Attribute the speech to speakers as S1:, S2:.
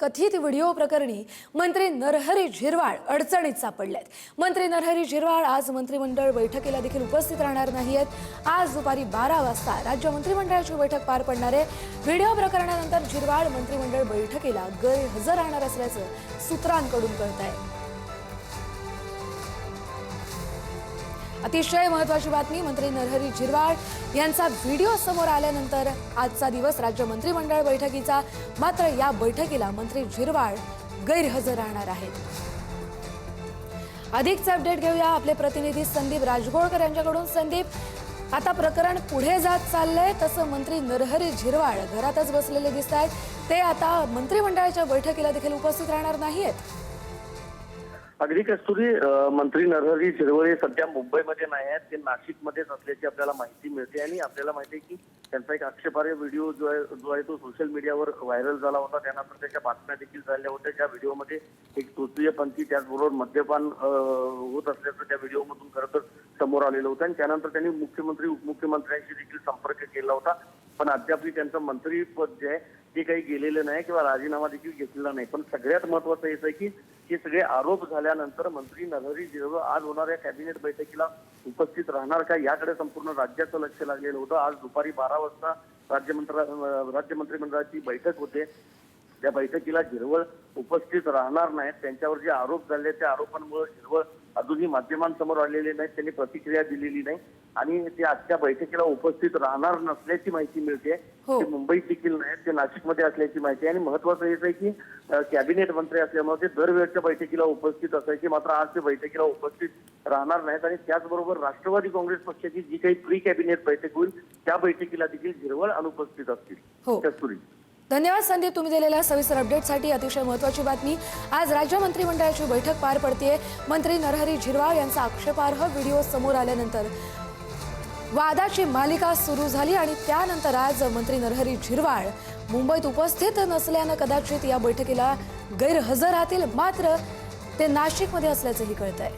S1: कथित व्हिडिओ प्रकरणी मंत्री नरहरी झिरवाळ अडचणीत सापडलेत। मंत्री नरहरी झिरवाळ आज मंत्रिमंडळ बैठकीला देखील उपस्थित राहणार नाहीत। आज दुपारी 12 वाजता राज्य मंत्रिमंडळाची बैठक पार पडणार आहे। व्हिडिओ प्रकरणानंतर झिरवाळ मंत्रिमंडळ बैठकीला गैरहजर राहणार असल्याचं सूत्रांकडून कळतंय। अतिशय महत्त्वाची बातमी, मंत्री नरहरी झिरवाळ यांचा व्हिडिओ समोर आल्यानंतर आजचा दिवस राज्य मंत्रिमंडळ बैठकीचा, मात्र या बैठकीला मंत्री झिरवाळ गैरहजर राहणार आहेत। अधिकचा अपडेट घेऊया आपले प्रतिनिधी संदीप राजगोळकर यांच्याकडून। संदीप, आता प्रकरण पुढे जात चाललंय, तसं मंत्री नरहरी झिरवाळ घरातच बसलेले दिसत आहेत, ते आता मंत्रिमंडळाच्या बैठकीला देखील उपस्थित राहणार नाहीत।
S2: अगदी कस्तुरी, मंत्री नरहरी झिरवाळ सध्या मुंबईमध्ये नाही आहेत, ते नाशिकमध्येच असल्याची आपल्याला माहिती मिळते। आणि आपल्याला माहिती आहे की त्यांचा एक आक्षेपार्ह व्हिडिओ जो आहे तो सोशल मीडियावर व्हायरल झाला होता। त्यानंतर त्याच्या बातम्या देखील झाल्या होत्या। ज्या व्हिडिओमध्ये एक तृतीयपंथी त्याचबरोबर मद्यपान होत असल्याचं त्या व्हिडिओमधून खरं तर समोर आलेलं होतं। आणि त्यानंतर त्यांनी मुख्यमंत्री उपमुख्यमंत्र्यांशी देखील संपर्क केला होता, पण अद्यापही त्यांचं मंत्रीपद जे आहे ते काही गेलेलं नाही किंवा राजीनामा देखील घेतलेला नाही। पण सगळ्यात महत्वाचं हेच आहे की हे सगळे आरोप झाल्यानंतर मंत्री नरहरी झिरवाळ आज होणाऱ्या कॅबिनेट बैठकीला उपस्थित राहणार का, याकडे संपूर्ण राज्याचं लक्ष लागलेलं होतं। आज दुपारी 12 वाजता राज्य मंत्रिमंडळाची बैठक होते। त्या बैठकीला झिरवाळ उपस्थित राहणार नाहीत। त्यांच्यावर जे आरोप झाले त्या आरोपांमुळे झिरवाळ अजूनही माध्यमांसमोर आलेले नाहीत, त्यांनी प्रतिक्रिया दिलेली नाही आणि ते आजच्या बैठकीला उपस्थित राहणार नसल्याची माहिती मिळते। ते मुंबईत देखील नाहीत, ते नाशिकमध्ये असल्याची माहिती आहे। आणि महत्वाचं हेच आहे की कॅबिनेट मंत्री असल्यामुळे ते दरवेळच्या बैठकीला उपस्थित असायचे, मात्र आज ते बैठकीला उपस्थित राहणार नाहीत। आणि त्याचबरोबर राष्ट्रवादी काँग्रेस पक्षाची जी काही प्री कॅबिनेट बैठक होईल त्या बैठकीला देखील झिरवाळ अनुपस्थित असतील। कस्तुरी,
S1: धन्यवाद संदीप, तुम्ही दिलेल्या सविस्तर अपडेटसाठी। अतिशय महत्त्वाची बातमी, आज राज्य मंत्रिमंडळाची बैठक पार पडतेय। मंत्री नरहरी झिरवाळ यांचा आक्षेपार्ह व्हिडिओ समोर आल्यानंतर वादाची मालिका सुरू झाली आणि त्यानंतर आज मंत्री नरहरी झिरवाळ मुंबईत उपस्थित नसल्यानं कदाचित या बैठकीला गैरहजर राहतील, मात्र ते नाशिकमध्ये असल्याचंही कळतंय।